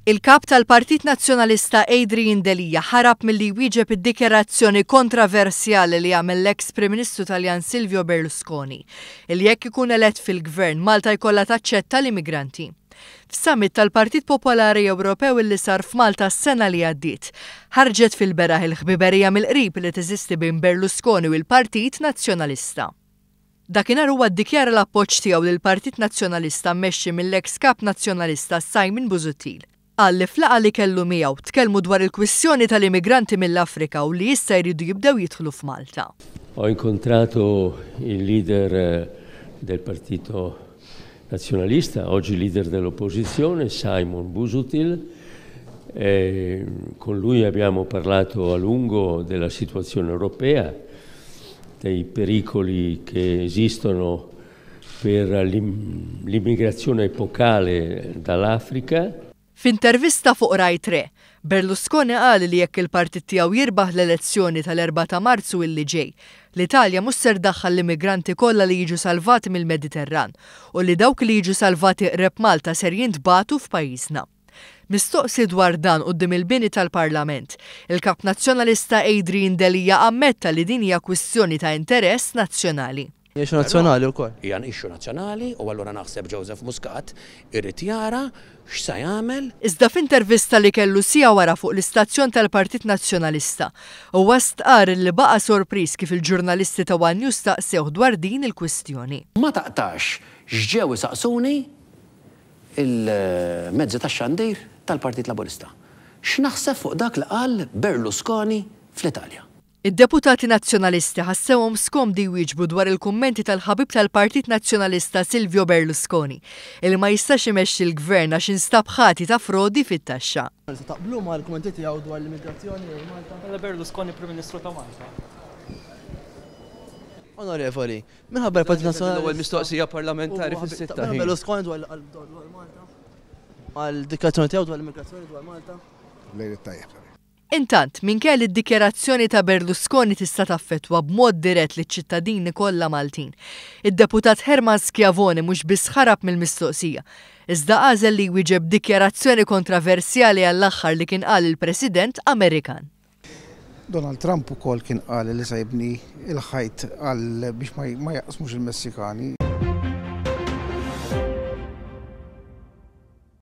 Il-Kap tal-Partit Nazzjonalista Adrian Delia ħarab milli jwieġeb id-dikjarazzjoni kontroversjali li għamel l-eks Prim Ministru Taljan Silvio Berlusconi, jekk ikun elett fil-Gvern Malta jkollha taċċetta l-immigranti. F'summit tal-Partit Popolari Ewropew li sar f'Malta s-sena li għaddiet, ħarġet fil-beraħ il-ħbiberija mill-qrib li teżisti bejn Berlusconi u l-Partit Nazzjonalista. Dakinhar huwa ddikjara l-appoġġ tiegħu lill-Partit Nazzjonalista mmexxi mill-eks Kap Nazzjonalista Simon Busuttil. Qal li f'laqgħa li kellu miegħu tkellmu dwar il-kwistjoni tal-immigranti mill-Afrika u li issa jridu jibdew jidħlu f'Malta. Ho incontrato il leader del Partito Nazzjonalista, oggi leader dell'opposizione, Simon Busuttil. Con lui abbiamo parlato a lungo della situazione europea, dei pericoli che esistono per l'immigrazione epocale dall'Africa. F'intervista fuq Rai 3, Berlusconi qal li jekk il-partit tiegħu jirbaħ l-elezzjoni tal-4 ta' Marzu illi ġej, l-Italja mhux ser daħħal l-immigranti kollha li jiġu salvati mill-Mediterran u li dawk li jiġu salvati qreb Malta ser jintbagħtu f'pajjiżna. Mistoqsi dwar dan quddiem il-bini tal-Parlament, il-Kap Nazzjonalista Adrian Delia ammetta li din hija kwistjoni ta' interess nazzjonali. Ixu nazzjonali wkoll. Hija ixu nazzjonali u allura naħseb Joseph Muscat irid jara x'se jagħmel. Iżda f'intervista li kellu sija wara fuq l-istazzjon tal-Partit Nazzjonalista, huwa stqar li baqa' sorpriż kif il-ġurnalisti ta' One News staqsew dwar din il-kwistjoni. Ma taqtax x'ġew isaqsuni il-mezzi tax-xandir tal-Partit Laburista. X'naħseb fuq dak li qal Berlusconi fl-Italja? Id-deputati Nazzjonalisti ħassewhom Skomdi Jwieġbu Dwar il-kummenti tal-ħabib tal-Partit Nazzjonalista Silvio Berlusconi, li ma jistax imexxi l-Gvern għax instab ħati ta' frodi fit-taxxa. Taqblu ma' l-kummenti tiegħu dwar l-immigrazzjoni Malta? Berlusconi Prim Ministru ta' Malta. Onorevoli, minħabba l-Partit Nazzjonali l-ewwel mistoqsija parlamentari fis-sitta. Berlusconi dwar Malta? Għal-dikjarazzjoni tiegħu dwar l-immigrazzjoni dwar Malta? Lejli tajjeb. Intant, minkejja li d-dikjarazzjoni ta' Berlusconi tista' taffettwa b'mod dirett liċ-ċittadini kollha Maltin, id-deputat Herman Schiavone mhux biss ħarab mill-mistoqsija, iżda għażel li jwieġeb dikjarazzjoni kontroversjali għall-aħħar li kien qal il-President Amerikan. Donald Trump ukoll kien qal li se jibni il-ħajt biex ma jaqsmux il-Messikani.